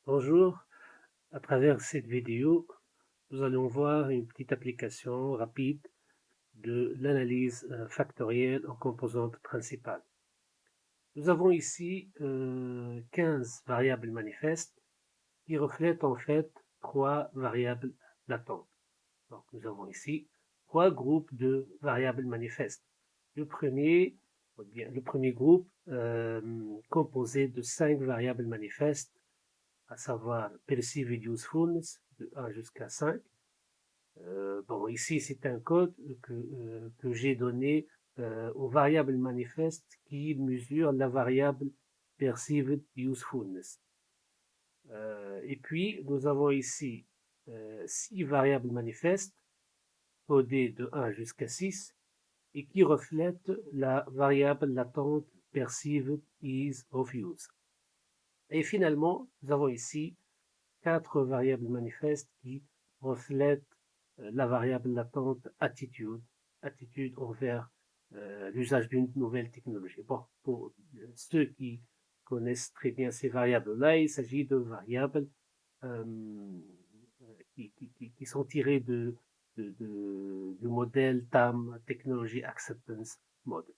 Bonjour, à travers cette vidéo, nous allons voir une petite application rapide de l'analyse factorielle en composantes principales. Nous avons ici 15 variables manifestes qui reflètent en fait trois variables latentes. Donc nous avons ici trois groupes de variables manifestes. Le premier, le premier groupe composé de 5 variables manifestes, à savoir perceived usefulness de 1 jusqu'à 5. Bon, ici, c'est un code que j'ai donné aux variables manifestes qui mesurent la variable perceived usefulness. Et puis, nous avons ici 6 variables manifestes codées de 1 jusqu'à 6 et qui reflètent la variable latente perceived ease of use. Et finalement, nous avons ici 4 variables manifestes qui reflètent la variable latente attitude, attitude envers l'usage d'une nouvelle technologie. Bon, pour ceux qui connaissent très bien ces variables-là, il s'agit de variables euh, qui sont tirées du modèle TAM, Technology Acceptance Model.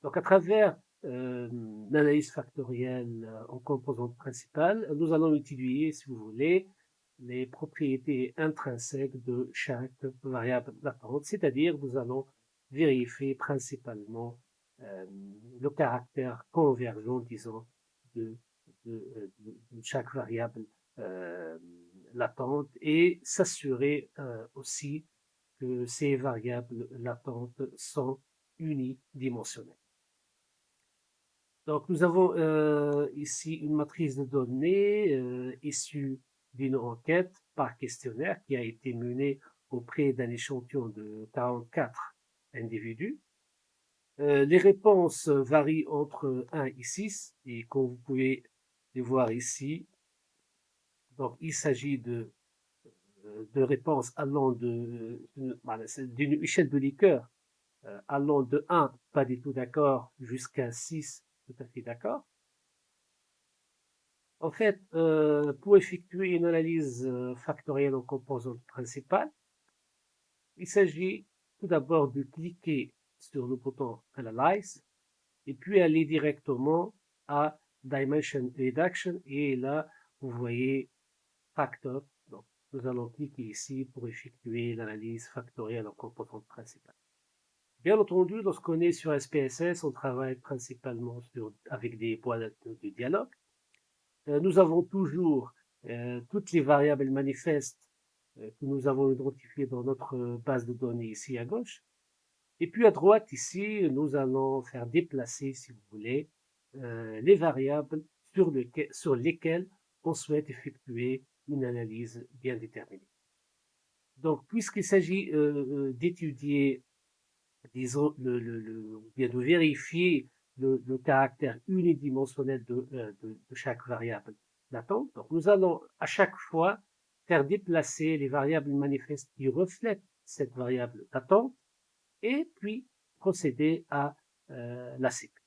Donc, à travers l'analyse factorielle en composantes principales, nous allons étudier, si vous voulez, les propriétés intrinsèques de chaque variable latente, c'est-à-dire nous allons vérifier principalement euh, le caractère convergent, disons, de, de chaque variable euh, latente et s'assurer aussi que ces variables latentes sont unidimensionnelles. Donc, nous avons ici une matrice de données issue d'une enquête par questionnaire qui a été menée auprès d'un échantillon de 44 individus. Les réponses varient entre 1 et 6, et comme vous pouvez les voir ici, donc il s'agit de réponses allant d'une échelle de Likert allant de 1, pas du tout d'accord, jusqu'à 6, tout à fait d'accord. En fait, pour effectuer une analyse factorielle en composantes principales, il s'agit tout d'abord de cliquer sur le bouton Analyze et puis aller directement à Dimension Reduction et là, vous voyez Factor. Donc, nous allons cliquer ici pour effectuer l'analyse factorielle en composantes principales. Bien entendu, lorsqu'on est sur SPSS, on travaille principalement avec des boîtes de dialogue. Nous avons toujours toutes les variables manifestes que nous avons identifiées dans notre base de données ici à gauche. Et puis à droite ici, nous allons faire déplacer, si vous voulez, les variables sur lesquelles on souhaite effectuer une analyse bien déterminée. Donc, puisqu'il s'agit d'étudier, disons, bien de vérifier le caractère unidimensionnel de chaque variable latente. Donc, nous allons à chaque fois faire déplacer les variables manifestes qui reflètent cette variable latente et puis procéder à la séquence.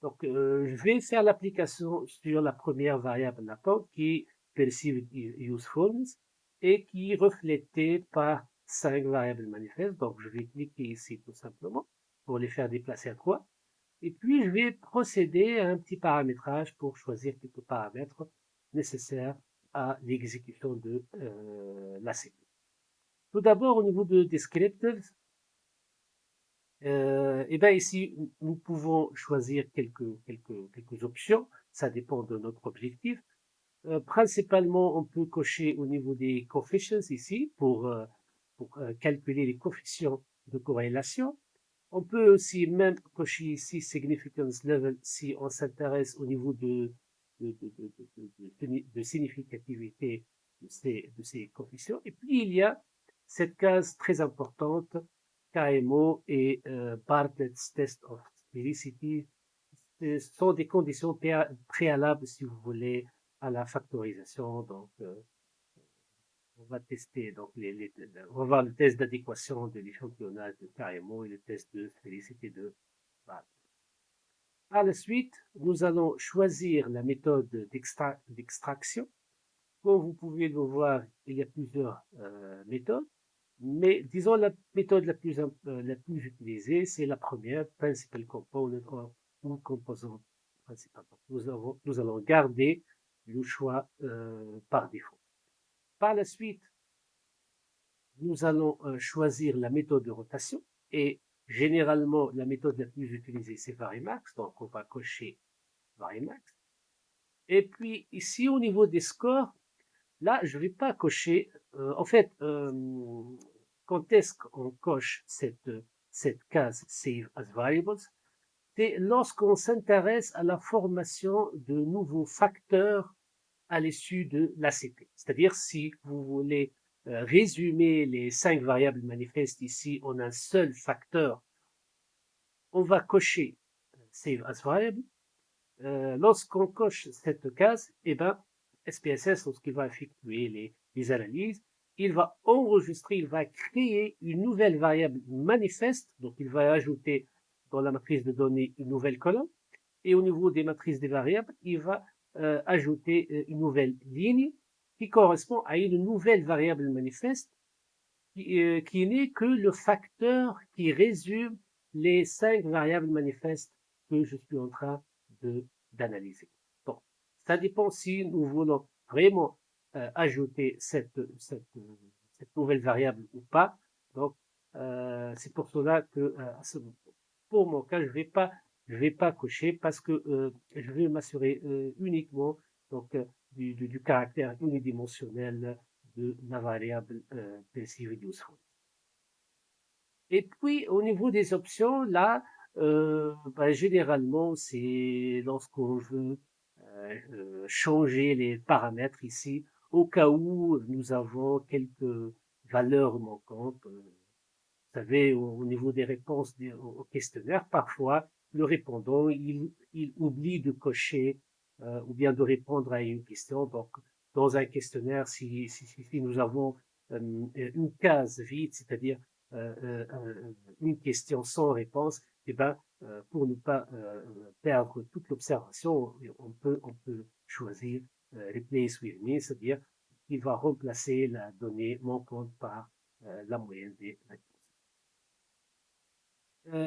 Donc, je vais faire l'application sur la première variable latente qui est perceived usefulness et qui est reflétée par 5 variables manifestes. Donc, je vais cliquer ici tout simplement pour les faire déplacer à droite. Et puis, je vais procéder à un petit paramétrage pour choisir quelques paramètres nécessaires à l'exécution de la séquence. Tout d'abord, au niveau de descriptors, et bien ici, nous pouvons choisir quelques options, ça dépend de notre objectif. Principalement, on peut cocher au niveau des coefficients ici pour calculer les coefficients de corrélation. On peut aussi même cocher ici significance level si on s'intéresse au niveau de significativité de ces coefficients. Et puis, il y a cette case très importante, KMO et Bartlett's Test of Sphericity. Ce sont des conditions préalables, si vous voulez, à la factorisation. Donc, on va tester, donc, on va voir le test d'adéquation de l'échantillonnage de KMO et le test de sphérécité de Bartlett. Par la suite, nous allons choisir la méthode d'extraction. Comme vous pouvez le voir, il y a plusieurs méthodes, mais disons la méthode la plus utilisée, c'est la première, Principal Component ou Composant Principal. Nous allons garder le choix par défaut. Par la suite, nous allons choisir la méthode de rotation et généralement, la méthode la plus utilisée, c'est Varimax, donc on va cocher Varimax. Et puis ici, au niveau des scores, là, je ne vais pas cocher. En fait, quand est-ce qu'on coche cette case Save as Variables? C'est lorsqu'on s'intéresse à la formation de nouveaux facteurs à l'issue de l'ACP. C'est-à-dire si vous voulez résumer les 5 variables manifestes ici en un seul facteur, on va cocher Save as Variable. Lorsqu'on coche cette case, eh ben, SPSS, lorsqu'il va effectuer les analyses, il va enregistrer, il va créer une nouvelle variable manifeste, donc il va ajouter dans la matrice de données une nouvelle colonne, et au niveau des matrices des variables, il va ajouter une nouvelle ligne qui correspond à une nouvelle variable manifeste qui n'est que le facteur qui résume les 5 variables manifestes que je suis en train d'analyser. Bon, ça dépend si nous voulons vraiment ajouter cette nouvelle variable ou pas. Donc, c'est pour cela que pour mon cas, je vais pas cocher parce que je vais m'assurer uniquement donc du caractère unidimensionnel de la variable PSI useful. Et puis, au niveau des options, là, généralement, c'est lorsqu'on veut changer les paramètres ici, au cas où nous avons quelques valeurs manquantes. Vous savez, au niveau des réponses au questionnaire, parfois, le répondant, il oublie de cocher ou bien de répondre à une question. Donc, dans un questionnaire, si nous avons une case vide, c'est-à-dire une question sans réponse, eh ben, pour ne pas perdre toute l'observation, on peut choisir Replace with me, c'est-à-dire qu'il va remplacer la donnée manquante par la moyenne des réponses.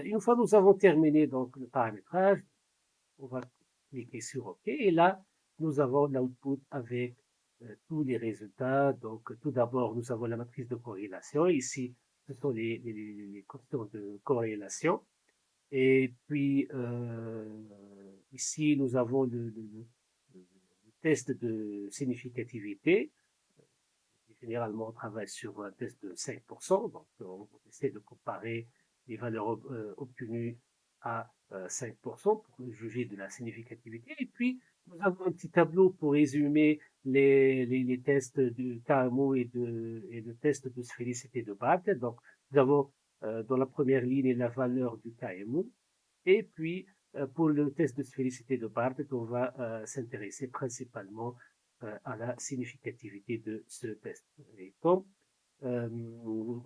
Une fois nous avons terminé donc le paramétrage, on va cliquer sur OK et là nous avons l'output avec tous les résultats. Donc tout d'abord nous avons la matrice de corrélation. Ici ce sont les questions de corrélation. Et puis ici nous avons le test de significativité. Généralement, on travaille sur un test de 5%, donc on essaie de comparer les valeurs obtenues à 5% pour juger de la significativité. Et puis, nous avons un petit tableau pour résumer les tests du KMO et de tests de sphérécité de Bartlett. Donc, nous avons dans la première ligne la valeur du KMO. Et puis, pour le test de sphérécité de Bartlett, on va s'intéresser principalement à la significativité de ce test. Et comme vous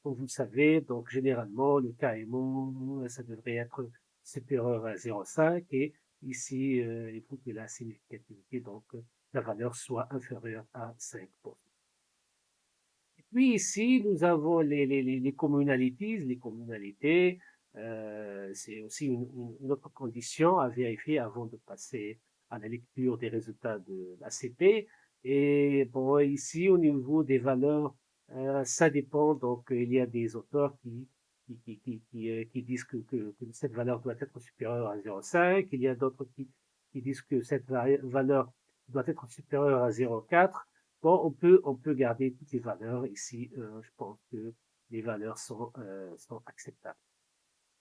le savez, donc généralement le KMO, ça devrait être supérieur à 0,5 et ici, il faut que la significativité, donc la valeur soit inférieure à 5%. Et puis ici, nous avons les communalities, les communalités. C'est aussi une autre condition à vérifier avant de passer à la lecture des résultats de l'ACP. Et bon, ici, au niveau des valeurs, ça dépend. Donc, il y a des auteurs qui disent que cette valeur doit être supérieure à 0,5. Il y a d'autres qui disent que cette valeur doit être supérieure à 0,4. Bon, on peut garder toutes les valeurs ici. Je pense que les valeurs sont acceptables.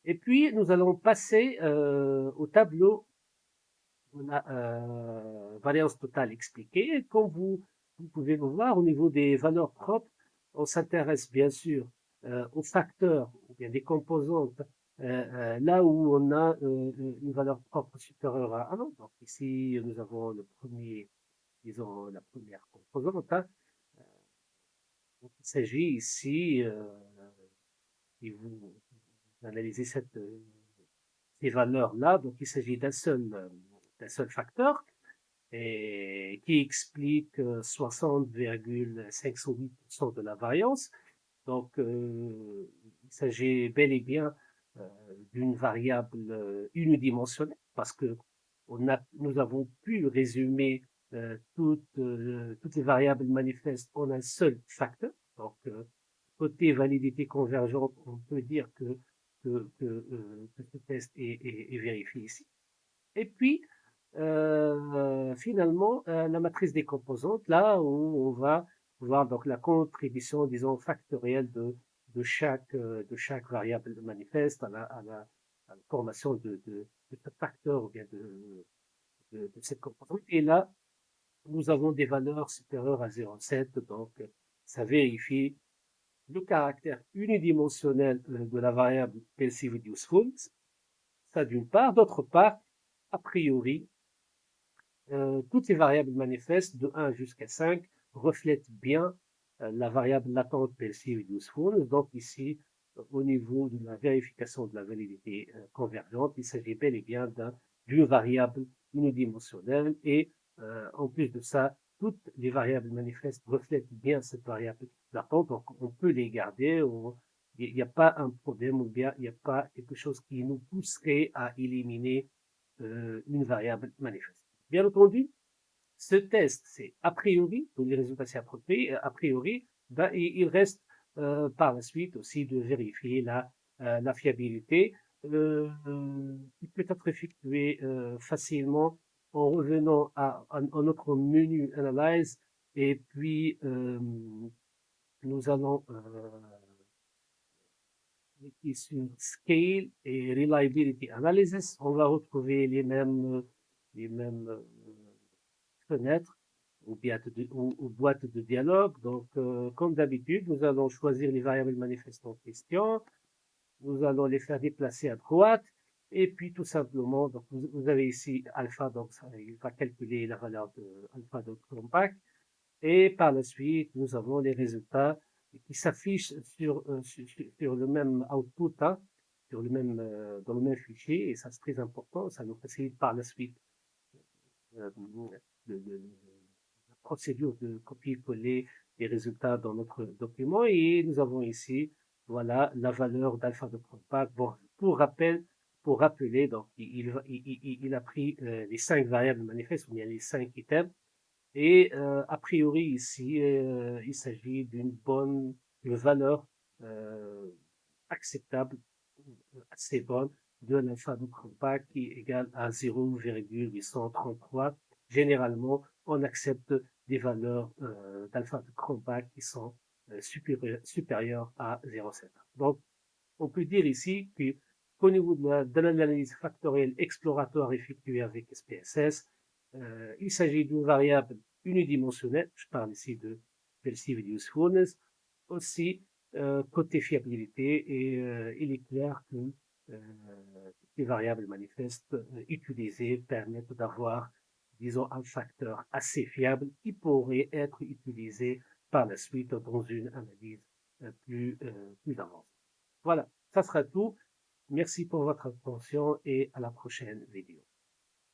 Et puis, nous allons passer au tableau. On a variance totale expliquée. Comme vous pouvez le voir, au niveau des valeurs propres, on s'intéresse bien sûr aux facteurs ou bien des composantes là où on a une valeur propre supérieure à 1. Donc ici, nous avons le premier, disons, la première composante. Hein. Donc, il s'agit ici, si vous analysez ces valeurs-là, donc il s'agit d'un seul facteur. et qui explique 60,508% de la variance. Donc, il s'agit bel et bien d'une variable unidimensionnelle parce que nous avons pu résumer toutes les variables manifestes en un seul facteur. Donc, côté validité convergente, on peut dire que ce test est vérifié ici. Et puis, finalement, la matrice des composantes, là où on va voir donc la contribution, disons, factorielle de chaque variable manifeste à la formation de ce facteur ou bien de cette composante. Et là, nous avons des valeurs supérieures à 0,7, donc ça vérifie le caractère unidimensionnel de la variable perceived useful, ça d'une part. D'autre part, a priori, toutes les variables manifestes de 1 jusqu'à 5 reflètent bien la variable latente perceived useful. Donc ici, au niveau de la vérification de la validité convergente, il s'agit bel et bien d'une variable unidimensionnelle et en plus de ça, toutes les variables manifestes reflètent bien cette variable latente, donc on peut les garder. Il n'y a pas un problème ou bien il n'y a pas quelque chose qui nous pousserait à éliminer une variable manifeste. Bien entendu, ce test, c'est a priori, tous les résultats c'est a priori, ben, il reste par la suite aussi de vérifier la fiabilité. Il peut être effectué facilement en revenant à notre menu Analyze et puis nous allons cliquer sur Scale et Reliability Analysis. On va retrouver les mêmes fenêtres ou boîtes de dialogue. Donc, comme d'habitude, nous allons choisir les variables manifestes en question. Nous allons les faire déplacer à droite. Et puis, tout simplement, donc, vous avez ici alpha, donc ça, il va calculer la valeur de alpha de compact. Et par la suite, nous avons les résultats qui s'affichent sur le même output, hein, dans le même fichier. Et ça, c'est très important. Ça nous facilite par la suite euh, la procédure de copier-coller les résultats dans notre document. Et nous avons ici, voilà, la valeur d'alpha de compact. Bon, pour rappeler, donc, il a pris les 5 variables manifestes, ou bien les 5 items. Et a priori, ici, il s'agit d'une bonne valeur acceptable, assez bonne, de l'alpha de compact qui est égal à 0,833. Généralement, on accepte des valeurs d'alpha de compact qui sont supérieures à 0,7. Donc, on peut dire ici qu'au niveau de l'analyse factorielle exploratoire effectuée avec SPSS, il s'agit d'une variable unidimensionnelle, je parle ici de perceived usefulness, aussi côté fiabilité, et il est clair que les variables manifestes utilisées permettent d'avoir, disons, un facteur assez fiable qui pourrait être utilisé par la suite dans une analyse plus avancée. Voilà, ça sera tout. Merci pour votre attention et à la prochaine vidéo.